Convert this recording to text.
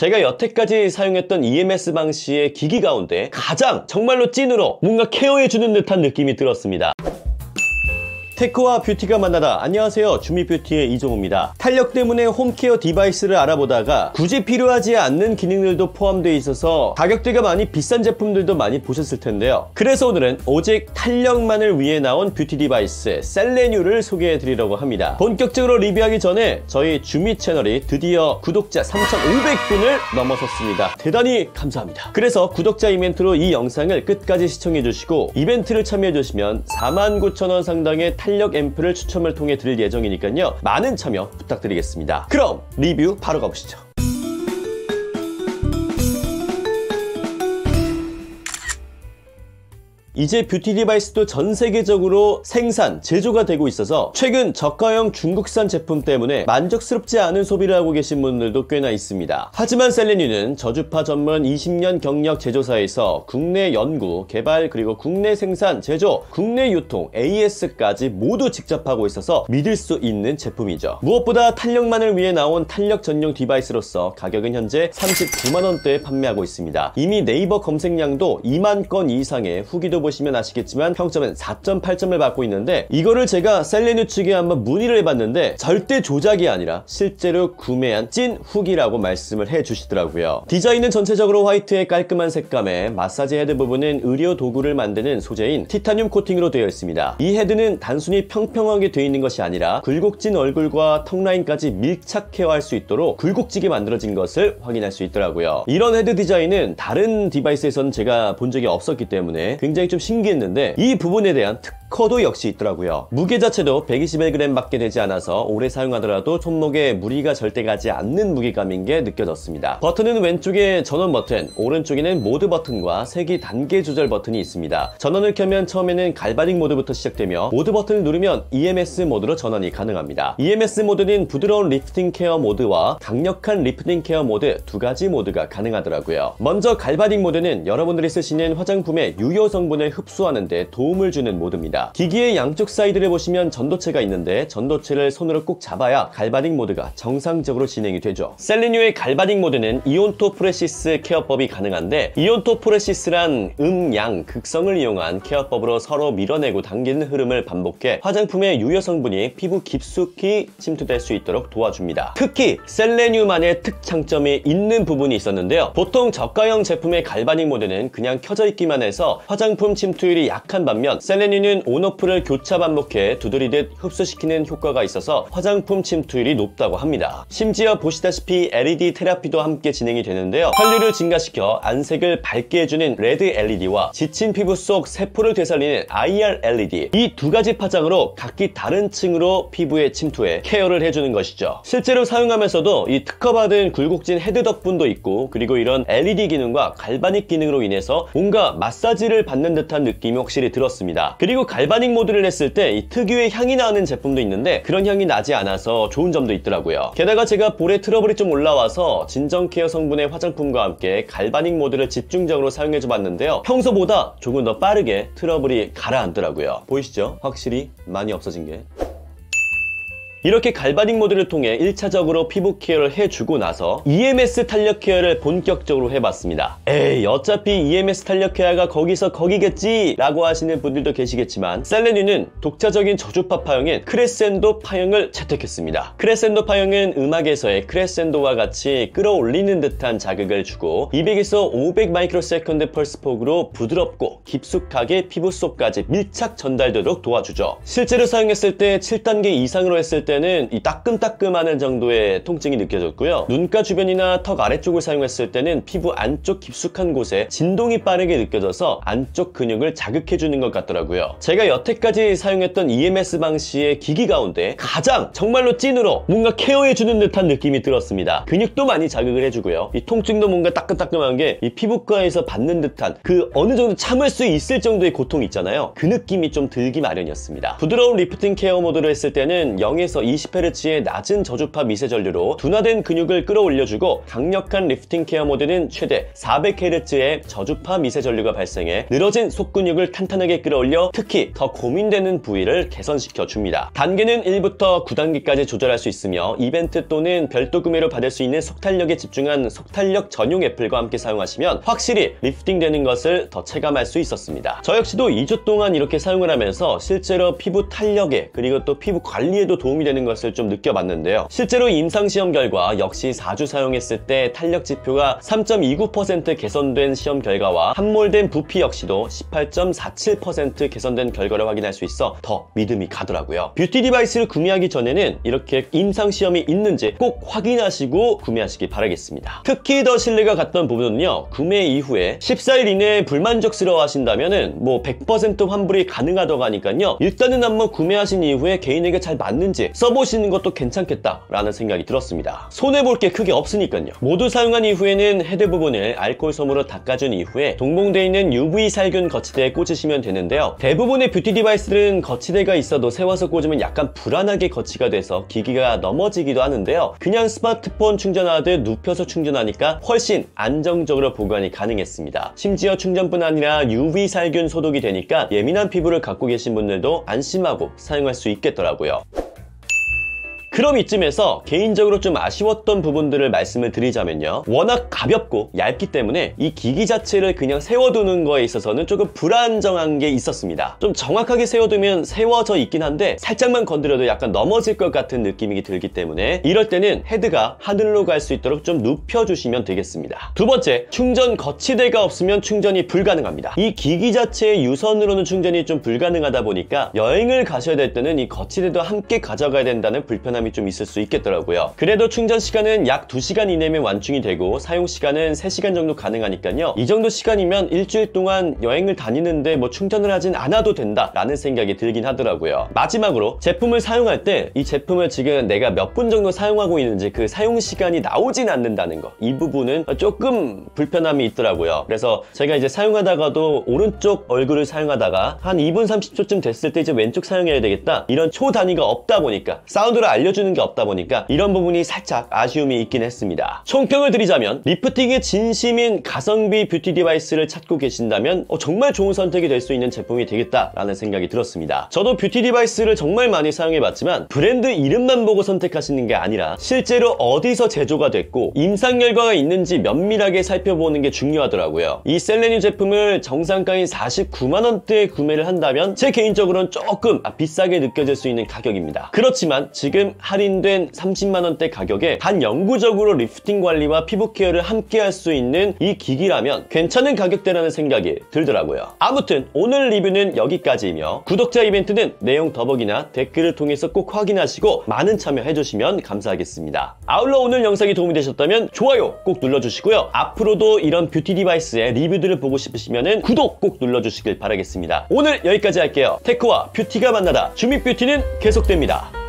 제가 여태까지 사용했던 EMS 방식의 기기 가운데 가장 정말로 찐으로 뭔가 케어해주는 듯한 느낌이 들었습니다. 테크와 뷰티가 만나다. 안녕하세요, 주미뷰티의 이종우입니다. 탄력 때문에 홈케어 디바이스를 알아보다가 굳이 필요하지 않는 기능들도 포함되어 있어서 가격대가 많이 비싼 제품들도 많이 보셨을 텐데요. 그래서 오늘은 오직 탄력만을 위해 나온 뷰티 디바이스 셀레뉴를 소개해 드리려고 합니다. 본격적으로 리뷰하기 전에 저희 주미 채널이 드디어 구독자 3,500분을 넘어섰습니다. 대단히 감사합니다. 그래서 구독자 이벤트로 이 영상을 끝까지 시청해 주시고 이벤트를 참여해 주시면 49,000원 상당의 탄력 앰플을 추첨을 통해 드릴 예정이니까요. 많은 참여 부탁드리겠습니다. 그럼 리뷰 바로 가보시죠. 이제 뷰티 디바이스도 전 세계적으로 생산, 제조가 되고 있어서 최근 저가형 중국산 제품 때문에 만족스럽지 않은 소비를 하고 계신 분들도 꽤나 있습니다. 하지만 셀레뉴는 저주파 전문 20년 경력 제조사에서 국내 연구, 개발, 그리고 국내 생산, 제조, 국내 유통, AS까지 모두 직접 하고 있어서 믿을 수 있는 제품이죠. 무엇보다 탄력만을 위해 나온 탄력 전용 디바이스로서 가격은 현재 39만원대에 판매하고 있습니다. 이미 네이버 검색량도 2만 건 이상의 후기도 보시면 아시겠지만 평점은 4.8점을 받고 있는데, 이거를 제가 셀레뉴 측에 한번 문의를 해봤는데 절대 조작이 아니라 실제로 구매한 찐 후기라고 말씀을 해주시더라고요. 디자인은 전체적으로 화이트의 깔끔한 색감에 마사지 헤드 부분은 의료 도구를 만드는 소재인 티타늄 코팅으로 되어 있습니다. 이 헤드는 단순히 평평하게 되어 있는 것이 아니라 굴곡진 얼굴과 턱 라인까지 밀착 케어할 수 있도록 굴곡지게 만들어진 것을 확인할 수 있더라고요. 이런 헤드 디자인은 다른 디바이스에서는 제가 본 적이 없었기 때문에 굉장히 좀 신기했는데 이 부분에 대한 특허도 역시 있더라고요. 무게 자체도 121g 밖에 되지 않아서 오래 사용하더라도 손목에 무리가 절대 가지 않는 무게감인 게 느껴졌습니다. 버튼은 왼쪽에 전원 버튼, 오른쪽에는 모드 버튼과 세기 단계 조절 버튼이 있습니다. 전원을 켜면 처음에는 갈바닉 모드부터 시작되며 모드 버튼을 누르면 EMS 모드로 전원이 가능합니다. EMS 모드는 부드러운 리프팅 케어 모드와 강력한 리프팅 케어 모드 두 가지 모드가 가능하더라고요. 먼저 갈바닉 모드는 여러분들이 쓰시는 화장품의 유효 성분을 흡수하는 데 도움을 주는 모드입니다. 기기의 양쪽 사이드를 보시면 전도체가 있는데 전도체를 손으로 꼭 잡아야 갈바닉 모드가 정상적으로 진행이 되죠. 셀레뉴의 갈바닉 모드는 이온토프레시스 케어법이 가능한데, 이온토프레시스란 양, 극성을 이용한 케어법으로 서로 밀어내고 당기는 흐름을 반복해 화장품의 유효 성분이 피부 깊숙이 침투될 수 있도록 도와줍니다. 특히 셀레뉴만의 특장점이 있는 부분이 있었는데요. 보통 저가형 제품의 갈바닉 모드는 그냥 켜져 있기만 해서 화장품 침투율이 약한 반면 셀레뉴는 온오프를 교차 반복해 두드리듯 흡수시키는 효과가 있어서 화장품 침투율이 높다고 합니다. 심지어 보시다시피 LED 테라피도 함께 진행이 되는데요. 혈류를 증가시켜 안색을 밝게 해주는 레드 LED와 지친 피부 속 세포를 되살리는 IR LED, 이 두 가지 파장으로 각기 다른 층으로 피부에 침투해 케어를 해주는 것이죠. 실제로 사용하면서도 이 특허받은 굴곡진 헤드 덕분도 있고, 그리고 이런 LED 기능과 갈바닉 기능으로 인해서 뭔가 마사지를 받는 듯한 느낌이 확실히 들었습니다. 그리고 갈바닉 모드를 했을 때 이 특유의 향이 나는 제품도 있는데 그런 향이 나지 않아서 좋은 점도 있더라고요. 게다가 제가 볼에 트러블이 좀 올라와서 진정 케어 성분의 화장품과 함께 갈바닉 모드를 집중적으로 사용해줘 봤는데요. 평소보다 조금 더 빠르게 트러블이 가라앉더라고요. 보이시죠? 확실히 많이 없어진 게. 이렇게 갈바닉 모드를 통해 1차적으로 피부 케어를 해주고 나서 EMS 탄력 케어를 본격적으로 해봤습니다. 에이, 어차피 EMS 탄력 케어가 거기서 거기겠지 라고 하시는 분들도 계시겠지만 셀레뉴는 독자적인 저주파 파형인 크레센도 파형을 채택했습니다. 크레센도 파형은 음악에서의 크레센도와 같이 끌어올리는 듯한 자극을 주고 200에서 500 마이크로세컨드 펄스폭으로 부드럽고 깊숙하게 피부 속까지 밀착 전달되도록 도와주죠. 실제로 사용했을 때 7단계 이상으로 했을 때는 이 따끔따끔하는 정도의 통증이 느껴졌고요. 눈가 주변이나 턱 아래쪽을 사용했을 때는 피부 안쪽 깊숙한 곳에 진동이 빠르게 느껴져서 안쪽 근육을 자극해주는 것 같더라고요. 제가 여태까지 사용했던 EMS 방식의 기기 가운데 가장 정말로 찐으로 뭔가 케어해주는 듯한 느낌이 들었습니다. 근육도 많이 자극을 해주고요. 이 통증도 뭔가 따끔따끔한 게 이 피부과에서 받는 듯한 그 어느 정도 참을 수 있을 정도의 고통 있잖아요. 그 느낌이 좀 들기 마련이었습니다. 부드러운 리프팅 케어 모드를 했을 때는 0에서 10Hz에서 20Hz의 낮은 저주파 미세 전류로 둔화된 근육을 끌어올려주고, 강력한 리프팅 케어 모드는 최대 400Hz의 저주파 미세 전류가 발생해 늘어진 속근육을 탄탄하게 끌어올려 특히 더 고민되는 부위를 개선시켜 줍니다. 단계는 1부터 9단계까지 조절할 수 있으며, 이벤트 또는 별도 구매로 받을 수 있는 속탄력에 집중한 속탄력 전용 애플과 함께 사용하시면 확실히 리프팅 되는 것을 더 체감할 수 있었습니다. 저 역시도 2주 동안 이렇게 사용을 하면서 실제로 피부 탄력에, 그리고 또 피부 관리에도 도움이 되는 것을 좀 느껴봤는데요. 실제로 임상시험 결과 역시 4주 사용했을 때 탄력 지표가 3.29% 개선된 시험 결과와 함몰된 부피 역시도 18.47% 개선된 결과를 확인할 수 있어 더 믿음이 가더라고요. 뷰티 디바이스를 구매하기 전에는 이렇게 임상시험이 있는지 꼭 확인하시고 구매하시기 바라겠습니다. 특히 더 신뢰가 갔던 부분은요, 구매 이후에 14일 이내에 불만족스러워 하신다면은 100% 환불이 가능하다고 하니까요, 일단은 한번 구매하신 이후에 개인에게 잘 맞는지 써보시는 것도 괜찮겠다라는 생각이 들었습니다. 손해볼 게 크게 없으니까요. 모두 사용한 이후에는 헤드 부분을 알코올 솜으로 닦아준 이후에 동봉되어 있는 UV 살균 거치대에 꽂으시면 되는데요. 대부분의 뷰티 디바이스들은 거치대가 있어도 세워서 꽂으면 약간 불안하게 거치가 돼서 기기가 넘어지기도 하는데요. 그냥 스마트폰 충전하듯 눕혀서 충전하니까 훨씬 안정적으로 보관이 가능했습니다. 심지어 충전뿐 아니라 UV 살균 소독이 되니까 예민한 피부를 갖고 계신 분들도 안심하고 사용할 수 있겠더라고요. 그럼 이쯤에서 개인적으로 좀 아쉬웠던 부분들을 말씀을 드리자면요, 워낙 가볍고 얇기 때문에 이 기기 자체를 그냥 세워두는 거에 있어서는 조금 불안정한 게 있었습니다. 좀 정확하게 세워두면 세워져 있긴 한데 살짝만 건드려도 약간 넘어질 것 같은 느낌이 들기 때문에 이럴 때는 헤드가 하늘로 갈 수 있도록 좀 눕혀주시면 되겠습니다. 두 번째, 충전 거치대가 없으면 충전이 불가능합니다. 이 기기 자체의 유선으로는 충전이 좀 불가능하다 보니까 여행을 가셔야 될 때는 이 거치대도 함께 가져가야 된다는 불편함이 좀 있을 수 있겠더라고요. 그래도 충전 시간은 약 2시간 이내면 완충이 되고 사용 시간은 3시간 정도 가능하니까요, 이 정도 시간이면 일주일 동안 여행을 다니는데 충전을 하진 않아도 된다라는 생각이 들긴 하더라고요. 마지막으로 제품을 사용할 때 이 제품을 지금 내가 몇 분 정도 사용하고 있는지 그 사용 시간이 나오진 않는다는 거, 이 부분은 조금 불편함이 있더라고요. 그래서 제가 이제 사용하다가도 오른쪽 얼굴을 사용하다가 한 2분 30초쯤 됐을 때 이제 왼쪽 사용해야 되겠다, 이런 초 단위가 없다 보니까, 사운드를 알려주는 게 없다 보니까 이런 부분이 살짝 아쉬움이 있긴 했습니다. 총평을 드리자면 리프팅에 진심인 가성비 뷰티 디바이스를 찾고 계신다면 정말 좋은 선택이 될 수 있는 제품이 되겠다라는 생각이 들었습니다. 저도 뷰티 디바이스를 정말 많이 사용해봤지만 브랜드 이름만 보고 선택하시는 게 아니라 실제로 어디서 제조가 됐고 임상 결과가 있는지 면밀하게 살펴보는 게 중요하더라고요. 이 셀레니움 제품을 정상가인 49만원대에 구매를 한다면 제 개인적으로는 조금 비싸게 느껴질 수 있는 가격입니다. 그렇지만 지금 할인된 30만원대 가격에 단 영구적으로 리프팅 관리와 피부 케어를 함께 할 수 있는 이 기기라면 괜찮은 가격대라는 생각이 들더라고요. 아무튼 오늘 리뷰는 여기까지이며, 구독자 이벤트는 내용 더보기나 댓글을 통해서 꼭 확인하시고 많은 참여해주시면 감사하겠습니다. 아울러 오늘 영상이 도움이 되셨다면 좋아요 꼭 눌러주시고요. 앞으로도 이런 뷰티 디바이스의 리뷰들을 보고 싶으시면 구독 꼭 눌러주시길 바라겠습니다. 오늘 여기까지 할게요. 테크와 뷰티가 만나다 주밋뷰티는 계속됩니다.